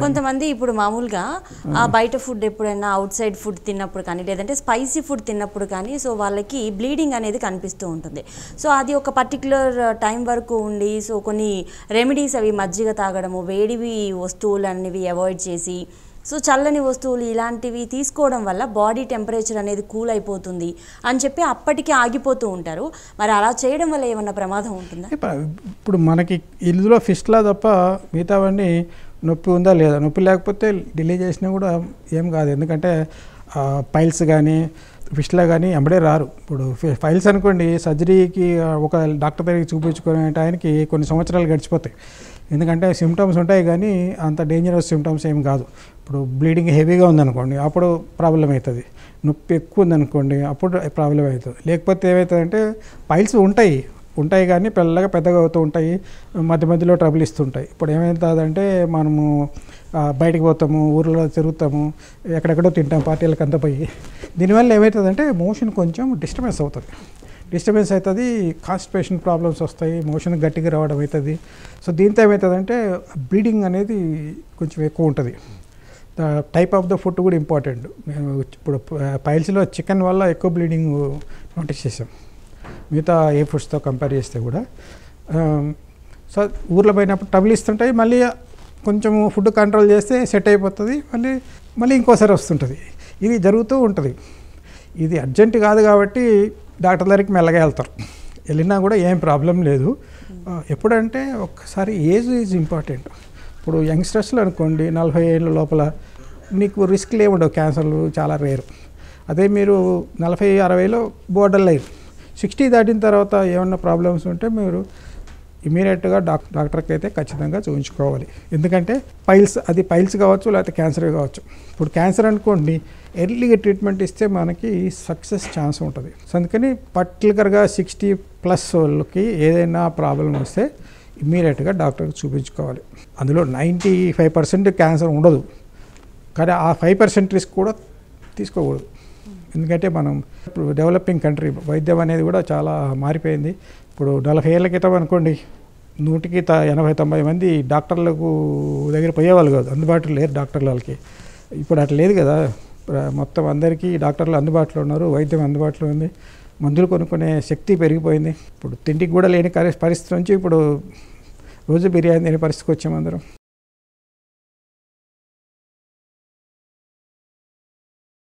కొంతమంది ఇప్పుడు మామూలుగా బయట ఫుడ్ ఎప్పుడైనా అవుట్ సైడ్ ఫుడ్ తిన్నప్పుడు కానీ లేదంటే స్పైసీ ఫుడ్ తిన్నప్పుడు కానీ సో వాళ్ళకి బ్లీడింగ్ అనేది కనిపిస్తూ ఉంటుంది. సో అది ఒక పర్టికులర్ టైం వరకు ఉండి సో కొన్ని రెమెడీస్ అవి మజ్జిగ తాగడము, వేడివి వస్తువులు అనేవి అవాయిడ్ చేసి సో చల్లని వస్తువులు ఇలాంటివి తీసుకోవడం వల్ల బాడీ టెంపరేచర్ అనేది కూల్ అయిపోతుంది అని చెప్పి అప్పటికి ఆగిపోతూ ఉంటారు. మరి అలా చేయడం వల్ల ఏమన్నా ప్రమాదం ఉంటుందా? ఇప్పుడు మనకి ఇందులో ఫిష్లా తప్ప మిగతావన్నీ నొప్పి ఉందా లేదా, నొప్పి లేకపోతే డిలే చేసినా కూడా ఏం కాదు. ఎందుకంటే పైల్స్ కానీ ఫిష్లా కానీ ఎంబడే రారు. ఇప్పుడు ఫైల్స్ అనుకోండి, సర్జరీకి ఒక డాక్టర్ దగ్గరికి చూపించుకునే టైంకి కొన్ని సంవత్సరాలు గడిచిపోతాయి. ఎందుకంటే సిమ్టమ్స్ ఉంటాయి కానీ అంత డేంజరస్ సిమ్టమ్స్ ఏం కాదు. ఇప్పుడు బ్లీడింగ్ హెవీగా ఉందనుకోండి అప్పుడు ప్రాబ్లం అవుతుంది, నొప్పి ఎక్కువ ఉందనుకోండి అప్పుడు ప్రాబ్లం అవుతుంది. లేకపోతే ఏమవుతుందంటే పైల్స్ ఉంటాయి కానీ పెద్దగా అవుతూ ఉంటాయి, మధ్య మధ్యలో ట్రబుల్ ఇస్తుంటాయి. ఇప్పుడు ఏమవుతుందంటే మనము బయటికి పోతాము, ఊర్లో తిరుగుతాము, ఎక్కడెక్కడో తింటాం పార్టీలకు అంతా పోయి, దీనివల్ల ఏమవుతుందంటే మోషన్ కొంచెం డిస్టర్బెన్స్ అవుతుంది, కాన్స్టిపేషన్ ప్రాబ్లమ్స్ వస్తాయి, మోషన్ గట్టిగా రావడం అవుతుంది. సో దీంతో ఏమవుతుందంటే బ్లీడింగ్ అనేది కొంచెం ఎక్కువ ఉంటుంది. టైప్ ఆఫ్ ద ఫుడ్ కూడా ఇంపార్టెంట్. మేము ఇప్పుడు పైల్స్లో చికెన్ వల్ల ఎక్కువ బ్లీడింగ్ నోటీస్ చేసాం మిగతా ఏ ఫుడ్స్తో కంపేర్ చేస్తే కూడా. సో ఊర్లో పోయినప్పుడు ట్రబుల్ ఇస్తుంటాయి, మళ్ళీ కొంచెం ఫుడ్ కంట్రోల్ చేస్తే సెట్ అయిపోతుంది, మళ్ళీ ఇంకోసారి వస్తుంటుంది. ఇది జరుగుతూ ఉంటుంది. ఇది అర్జెంట్ కాదు కాబట్టి డాక్టర్ దగ్గరికి మెల్లగా వెళ్తారు, వెళ్ళినా కూడా ఏం ప్రాబ్లం లేదు. ఎప్పుడంటే ఒక్కసారి ఏజ్ ఈజ్ ఇంపార్టెంట్. ఇప్పుడు యంగ్స్టర్స్లో అనుకోండి 40 ఏళ్ళ లోపల మీకు రిస్క్లు ఏముండవు, క్యాన్సర్లు చాలా రేరు. అదే మీరు 40-60లో బోర్డర్ లైన్, 60 దాటిన తర్వాత ఏమన్నా ప్రాబ్లమ్స్ ఉంటే మీరు ఇమీడియట్గా డాక్టర్కి అయితే ఖచ్చితంగా చూపించుకోవాలి. ఎందుకంటే పైల్స్ కావచ్చు లేకపోతే క్యాన్సర్ కావచ్చు. ఇప్పుడు క్యాన్సర్ అనుకోండి ఎర్లీగా ట్రీట్మెంట్ ఇస్తే మనకి సక్సెస్ ఛాన్స్ ఉంటుంది. సో అందుకని పర్టికులర్గా 60+ వాళ్ళకి ఏదైనా ప్రాబ్లం వస్తే ఇమ్మీడియట్గా డాక్టర్కి చూపించుకోవాలి. అందులో 95% క్యాన్సర్ ఉండదు, కానీ ఆ 5% రిస్క్ కూడా తీసుకోకూడదు. ఎందుకంటే మనం ఇప్పుడు డెవలపింగ్ కంట్రీ, వైద్యం అనేది కూడా చాలా మారిపోయింది. ఇప్పుడు 40 ఏళ్ళ క్రితం అనుకోండి 100కి 80-90 మంది డాక్టర్లకు దగ్గర పోయేవాళ్ళు కాదు, అందుబాటులో లేరు డాక్టర్ల వాళ్ళకి. ఇప్పుడు అట్లా లేదు కదా, మొత్తం అందరికీ డాక్టర్లు అందుబాటులో ఉన్నారు, వైద్యం అందుబాటులో ఉంది, మందులు కొనుక్కునే శక్తి పెరిగిపోయింది. ఇప్పుడు తిండికి కూడా లేని పరిస్థితి నుంచి ఇప్పుడు రోజు బిర్యానీ తినే పరిస్థితికి వచ్చాము అందరం.